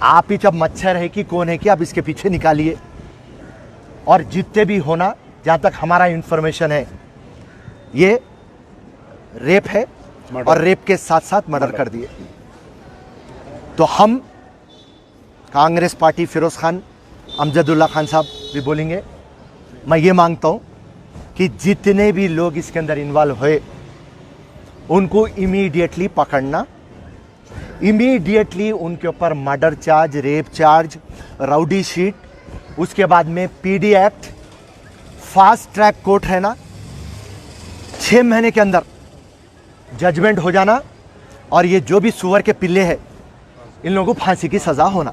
आप ही जब मच्छर है कि कौन है कि आप इसके पीछे निकालिए, और जितने भी होना, जहाँ तक हमारा इंफॉर्मेशन है ये रेप है और रेप के साथ साथ मर्डर कर दिए। तो हम कांग्रेस पार्टी, फिरोज खान, अमजदुल्ला खान साहब भी बोलेंगे, मैं ये मांगता हूँ कि जितने भी लोग इसके अंदर इन्वॉल्व हुए उनको इमीडिएटली पकड़ना, इमीडिएटली उनके ऊपर murder charge, rape charge, rowdy sheet, उसके बाद में PD act, fast track court है ना, 6 महीने के अंदर जजमेंट हो जाना, और ये जो भी सुअर के पिल्ले हैं इन लोगों को फांसी की सज़ा होना।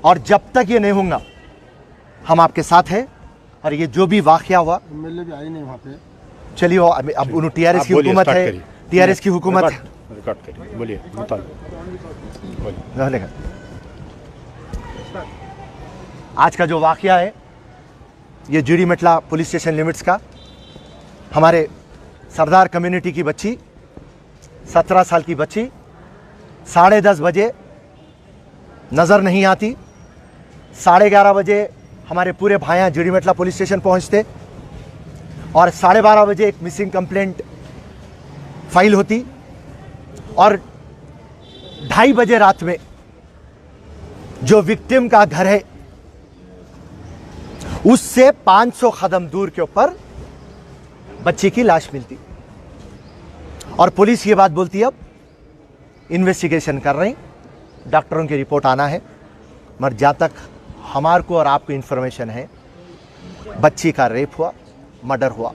और जब तक ये नहीं होगा हम आपके साथ हैं। और ये जो भी वाक़या हुआ, एमएलए भी आए नहीं वहाँ पे, चलिए अब उन टीआरएस की हुकूमत है, टीआरएस की हुकूमत है। बोलिए। आज का जो वाक़या है ये जीडी मेटला पुलिस स्टेशन लिमिट्स का, हमारे सरदार कम्युनिटी की बच्ची, 17 साल की बच्ची, 10:30 बजे नज़र नहीं आती, 11:30 बजे हमारे पूरे भाइयाँ जीडी मेटला पुलिस स्टेशन पहुँचते, और 12:30 बजे एक मिसिंग कंप्लेंट फाइल होती, और 2:30 बजे रात में जो विक्टिम का घर है उससे 500 कदम दूर के ऊपर बच्ची की लाश मिलती, और पुलिस ये बात बोलती अब इन्वेस्टिगेशन कर रही, डॉक्टरों की रिपोर्ट आना है। मगर जहाँ तक हमारे को और आपको इन्फॉर्मेशन है, बच्ची का रेप हुआ, मर्डर हुआ।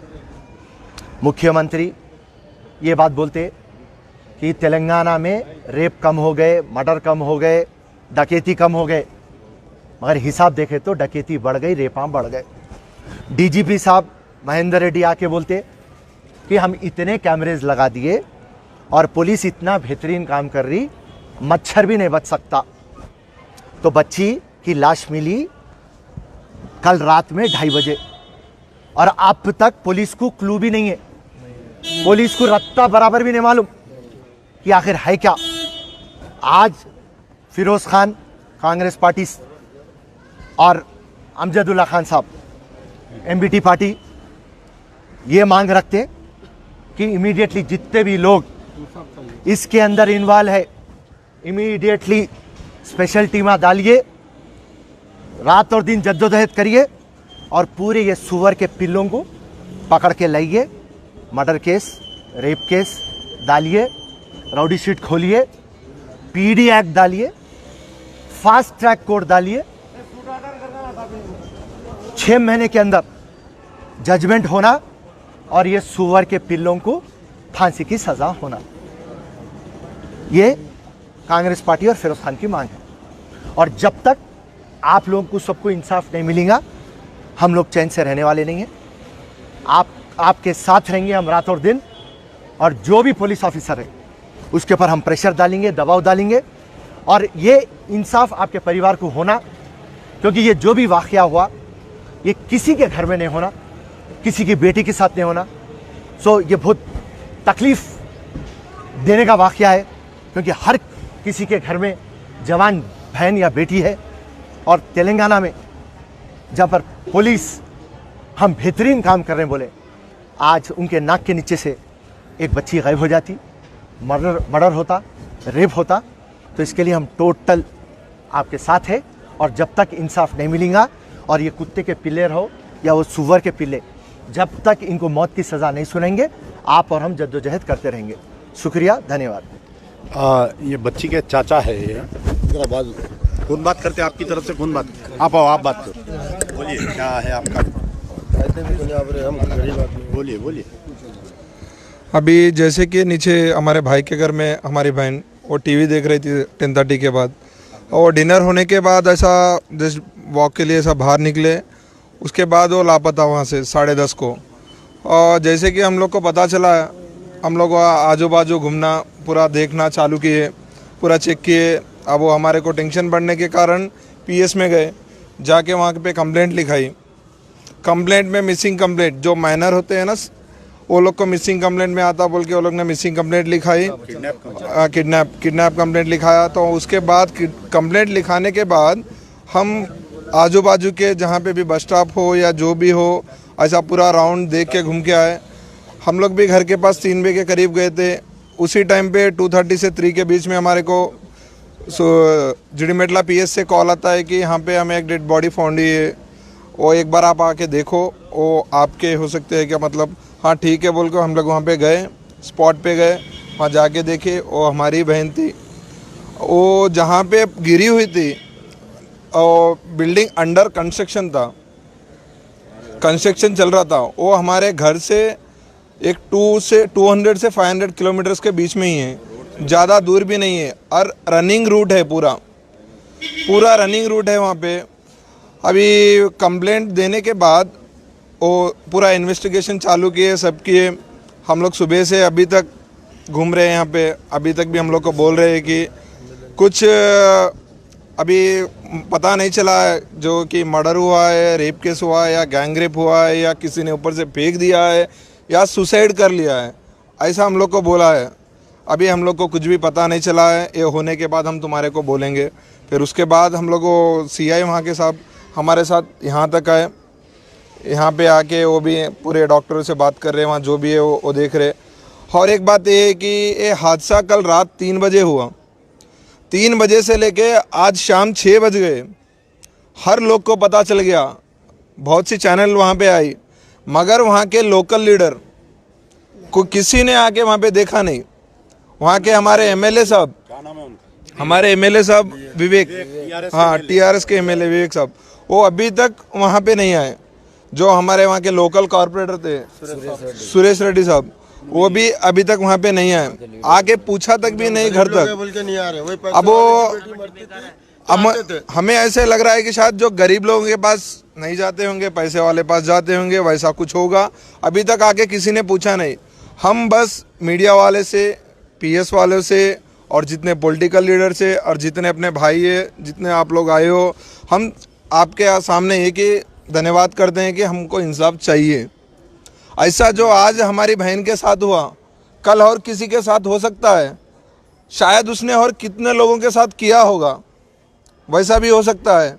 मुख्यमंत्री ये बात बोलते कि तेलंगाना में रेप कम हो गए, मर्डर कम हो गए, डकैती कम हो गए, मगर हिसाब देखें तो डकैती बढ़ गई, रेपां बढ़ गए। डीजीपी साहब महेंद्र रेड्डी आके बोलते कि हम इतने कैमरेज लगा दिए और पुलिस इतना बेहतरीन काम कर रही, मच्छर भी नहीं बच सकता। तो बच्ची की लाश मिली कल रात में 2:30 बजे, और अब तक पुलिस को क्लू भी नहीं है, पुलिस को रत्ता बराबर भी नहीं मालूम कि आखिर है क्या। आज फिरोज खान, कांग्रेस पार्टी और अमजदुल्ला खान साहब, एमबीटी पार्टी, ये मांग रखते कि इमीडिएटली जितने भी लोग इसके अंदर इन्वॉल्व है, इमीडिएटली स्पेशल टीमा डालिए, रात और दिन जद्दोजहद करिए, और पूरे ये सुअर के पिल्लों को पकड़ के लाइए, मर्डर केस, रेप केस डालिए, राउडी शीट खोलिए, पीडी एक्ट डालिए, फास्ट ट्रैक कोर्ट डालिए, 6 महीने के अंदर जजमेंट होना, और ये सुअर के पिल्लों को फांसी की सजा होना। ये कांग्रेस पार्टी और फिरोज खान की मांग है। और जब तक आप लोगों को सबको इंसाफ नहीं मिलेगा, हम लोग चैन से रहने वाले नहीं हैं। आपके साथ रहेंगे हम रात और दिन, और जो भी पुलिस ऑफिसर है उसके ऊपर हम प्रेशर डालेंगे, दबाव डालेंगे, और ये इंसाफ आपके परिवार को होना, क्योंकि ये जो भी वाक़या हुआ ये किसी के घर में नहीं होना, किसी की बेटी के साथ नहीं होना। सो ये बहुत तकलीफ़ देने का वाक़या है, क्योंकि हर किसी के घर में जवान बहन या बेटी है। और तेलंगाना में जहाँ पर पुलिस हम बेहतरीन काम कर रहे हैं बोले, आज उनके नाक के नीचे से एक बच्ची गायब हो जाती, मर्डर होता, रेप होता। तो इसके लिए हम टोटल आपके साथ है, और जब तक इंसाफ नहीं मिलेगा, और ये कुत्ते के पिल्ले रहो या वो सुअर के पिल्ले, जब तक इनको मौत की सज़ा नहीं सुनेंगे, आप और हम जद्दोजहद करते रहेंगे। शुक्रिया, धन्यवाद। ये बच्ची के चाचा है, ये जरा बात कौन बात करते हैं आपकी तरफ से, कौन बात, आप आओ, आप बात करो, बोलिए क्या है आपका, बोलिए। अभी जैसे कि नीचे हमारे भाई के घर में हमारी बहन वो टीवी देख रही थी 10:30 के बाद, और डिनर होने के बाद ऐसा जस्ट वॉक के लिए ऐसा बाहर निकले, उसके बाद वो लापता वहाँ से 10:30 को। और जैसे कि हम लोग को पता चला, हम लोग आजू बाजू घूमना, पूरा देखना चालू किए, पूरा चेक किए। अब वो हमारे को टेंशन बढ़ने के कारण पीएस में गए, जाके वहाँ पे कंप्लेंट लिखाई। कंप्लेंट में मिसिंग कंप्लेंट जो माइनर होते हैं ना, वो लोग को मिसिंग कंप्लेंट में आता बोल के वो लोग ने मिसिंग कंप्लेंट लिखाई, किडनैप कंप्लेंट लिखाया। तो उसके बाद कंप्लेंट लिखाने के बाद हम आजू बाजू के जहाँ पे भी बस स्टॉप हो या जो भी हो ऐसा पूरा राउंड देख के घूम के आए। हम लोग भी घर के पास 3 बजे के करीब गए थे। उसी टाइम पे 2:30 से 3 के बीच में हमारे को जिड़ीमेटला PS से कॉल आता है कि यहाँ पे हमें एक डेड बॉडी फाउंड हुई है, वो एक बार आप आके देखो, वो आपके हो सकते हैं क्या, मतलब हाँ ठीक है बोल के हम लोग वहाँ पे गए, स्पॉट पे गए, वहाँ जाके देखे वो हमारी बहन थी। वो जहाँ पे गिरी हुई थी और बिल्डिंग अंडर कंस्ट्रक्शन था, कंस्ट्रक्शन चल रहा था। वो हमारे घर से एक 200 से 500 किलोमीटर्स के बीच में ही है, ज़्यादा दूर भी नहीं है और रनिंग रूट है, पूरा रनिंग रूट है वहाँ पे। अभी कंप्लेंट देने के बाद वो पूरा इन्वेस्टिगेशन चालू किए, सब किए। हम लोग सुबह से अभी तक घूम रहे हैं यहाँ पे, अभी तक भी हम लोग को बोल रहे हैं कि कुछ अभी पता नहीं चला है जो कि मर्डर हुआ है, रेप केस हुआ है या गैंग रेप हुआ है या किसी ने ऊपर से फेंक दिया है या सुसाइड कर लिया है, ऐसा हम लोग को बोला है। अभी हम लोग को कुछ भी पता नहीं चला है। ये होने के बाद हम तुम्हारे को बोलेंगे। फिर उसके बाद हम लोग को CI वहाँ के साहब हमारे साथ यहाँ तक आए, यहाँ पे आके वो भी पूरे डॉक्टरों से बात कर रहे हैं, वहाँ जो भी है वो देख रहे। और एक बात ये है कि ये हादसा कल रात 3 बजे हुआ, 3 बजे से लेके आज शाम 6 बज गए, हर लोग को पता चल गया, बहुत सी चैनल वहाँ पे आई, मगर वहाँ के लोकल लीडर को किसी ने आके वहाँ पे देखा नहीं। वहाँ के हमारे MLA साहब, हमारे MLA साहब विवेक, हाँ TRS के MLA विवेक साहब, वो अभी तक वहाँ पे नहीं आए। जो हमारे वहाँ के लोकल कॉर्पोरेटर थे सुरेश रेड्डी साहब, वो भी अभी तक वहाँ पे नहीं आए, आके पूछा तक भी नहीं घर तक। अब वो हमें ऐसे लग रहा है कि शायद जो गरीब लोगों के पास नहीं जाते होंगे, पैसे वाले पास जाते होंगे, वैसा कुछ होगा। अभी तक आके किसी ने पूछा नहीं। हम बस मीडिया वाले से, PS वालों से और जितने पॉलिटिकल लीडर से और जितने अपने भाई है, जितने आप लोग आए हो, हम आपके सामने एक ही धन्यवाद करते हैं कि हमको इंसाफ चाहिए। ऐसा जो आज हमारी बहन के साथ हुआ, कल और किसी के साथ हो सकता है, शायद उसने और कितने लोगों के साथ किया होगा, वैसा भी हो सकता है।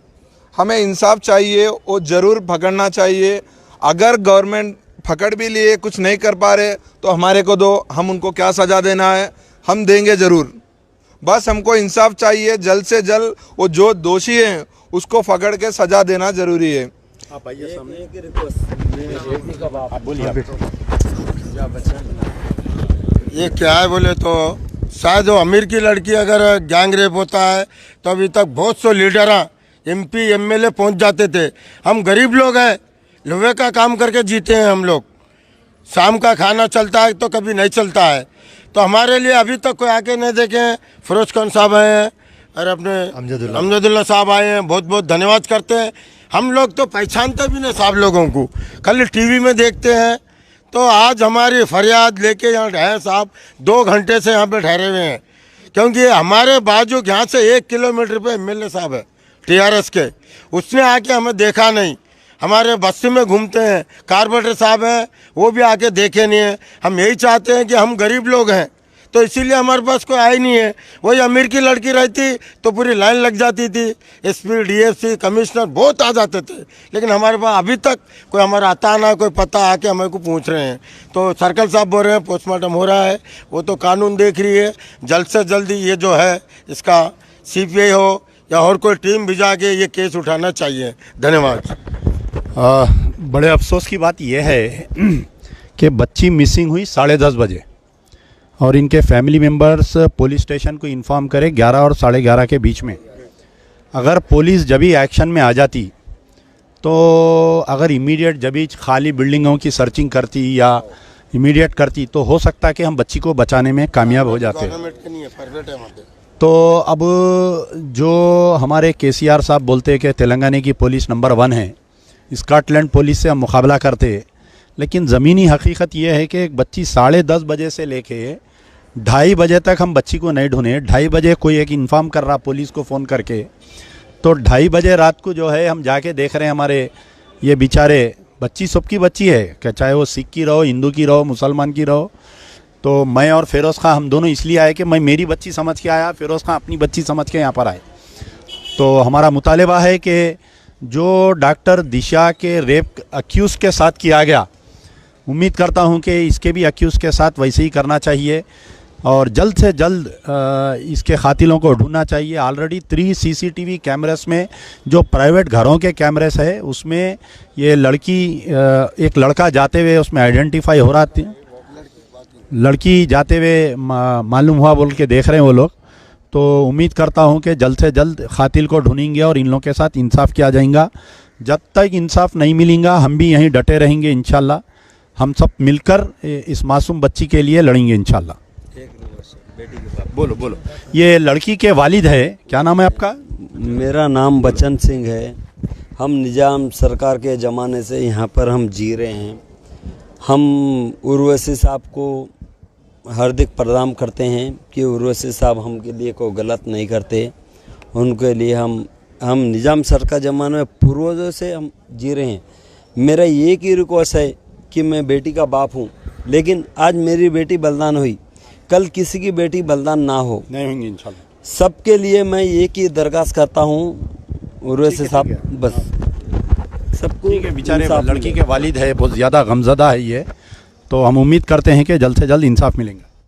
हमें इंसाफ चाहिए, वो ज़रूर पकड़ना चाहिए। अगर गवर्नमेंट पकड़ भी लिए, कुछ नहीं कर पा रहे, तो हमारे को दो, हम उनको क्या सज़ा देना है हम देंगे ज़रूर। बस हमको इंसाफ चाहिए, जल्द से जल्द वो जो दोषी हैं उसको पकड़ के सज़ा देना ज़रूरी है। आप आइए सामने, आप बोलिए। ये क्या है बोले तो शायद वो अमीर की लड़की अगर गैंग रेप होता है तो अभी तक बहुत से लीडर MP MLA पहुंच जाते थे। हम गरीब लोग हैं, लोहे का काम करके जीते हैं हम लोग। शाम का खाना चलता है तो कभी नहीं चलता है। तो हमारे लिए अभी तक कोई आके नहीं देखे। फिरोज खान साहब आए हैं और अपने अमजदुल्ला साहब आए हैं, बहुत बहुत धन्यवाद करते हैं। हम लोग तो पहचानते भी नहीं साहब लोगों को, खाली TV में देखते हैं। तो आज हमारी फरियाद लेके यहाँ हैं साहब, 2 घंटे से यहाँ पे ठहरे हुए हैं, क्योंकि हमारे बाजू यहाँ से 1 किलोमीटर पे MLA साहब है TRS के, उसने आके हमें देखा नहीं। हमारे बस्ती में घूमते हैं, कारपोरेटर साहब हैं, वो भी आके देखे नहीं है। हम यही चाहते हैं कि हम गरीब लोग हैं, तो इसीलिए हमारे पास कोई आया नहीं है। वही अमीर की लड़की रहती तो पूरी लाइन लग जाती थी, SP DFC कमिश्नर बहुत आ जाते थे, लेकिन हमारे पास अभी तक कोई हमारा आता ना, कोई पता आके हमें को पूछ रहे हैं। तो सर्कल साहब बोल रहे हैं पोस्टमार्टम हो रहा है, वो तो कानून देख रही है। जल्द से जल्दी ये जो है इसका CPI हो या और कोई टीम भिजा के ये केस उठाना चाहिए। धन्यवाद। बड़े अफसोस की बात यह है कि बच्ची मिसिंग हुई 10:30 बजे और इनके फैमिली मेंबर्स पुलिस स्टेशन को इन्फॉर्म करें 11 और 11:30 के बीच में। अगर पुलिस जब ही एक्शन में आ जाती, तो अगर इमीडिएट जब ही खाली बिल्डिंगों की सर्चिंग करती या इमीडिएट करती, तो हो सकता है कि हम बच्ची को बचाने में कामयाब हो जाते। तो अब जो हमारे KCR साहब बोलते हैं कि तेलंगाना की पुलिस नंबर 1 है, स्कॉटलैंड पुलिस से हम मुकाबला करते हैं, लेकिन ज़मीनी हकीकत यह है कि एक बच्ची 10:30 बजे से लेके 2:30 बजे तक हम बच्ची को नहीं ढूंढे। 2:30 बजे कोई एक इन्फॉर्म कर रहा पुलिस को फ़ोन करके, तो 2:30 बजे रात को जो है हम जाके देख रहे हैं हमारे ये बेचारे बच्ची सबकी बच्ची है, कि चाहे वो सिख की रहो, हिंदू की रहो, मुसलमान की रहो। तो मैं और फिरोज़ खां हम दोनों इसलिए आए कि मैं मेरी बच्ची समझ के आया, फिरोज़ खां अपनी बच्ची समझ के यहाँ पर आए। तो हमारा मुतालिबा है कि जो डॉक्टर दिशा के रेप अक्यूज़ के साथ किया गया, उम्मीद करता हूँ कि इसके भी अक्यूज़ के साथ वैसे ही करना चाहिए और जल्द से जल्द इसके कातिलों को ढूंढना चाहिए। ऑलरेडी 3 CCTV कैमरेस में जो प्राइवेट घरों के कैमरेस है उसमें ये लड़की एक लड़का जाते हुए उसमें आइडेंटिफाई हो रहा थी, लड़की जाते हुए मालूम हुआ बोल के देख रहे हैं वो लोग। तो उम्मीद करता हूं कि जल्द से जल्द कातिल को ढूंढेंगे और इन लोगों के साथ इंसाफ किया जाएगा। जब तक इंसाफ नहीं मिलेगा हम भी यहीं डटे रहेंगे इंशाल्लाह। हम सब मिलकर इस मासूम बच्ची के लिए लड़ेंगे इंशाल्लाह। बोलो बोलो। ये लड़की के वालिद है, क्या नाम है आपका? मेरा नाम बचन सिंह है। हम निज़ाम सरकार के ज़माने से यहाँ पर हम जी रहे हैं। हम उर्वशी साहब को हार्दिक प्रणाम करते हैं कि उर्वशी साहब हमके लिए कोई गलत नहीं करते। उनके लिए हम निज़ाम सरकार ज़माने में पूर्वजों से हम जी रहे हैं। मेरा एक ही रिक्वेस्ट है कि मैं बेटी का बाप हूँ, लेकिन आज मेरी बेटी बलिदान हुई, कल किसी की बेटी बलिदान ना हो, नहीं होंगे इंशाल्लाह। सबके लिए मैं एक ही दरखास्त करता हूँ उर्वशी साहब, बस सबको। ठीक है, बेचारे लड़की के वालिद है, बहुत ज़्यादा गमज़दा है ये। तो हम उम्मीद करते हैं कि जल्द से जल्द इंसाफ मिलेंगे।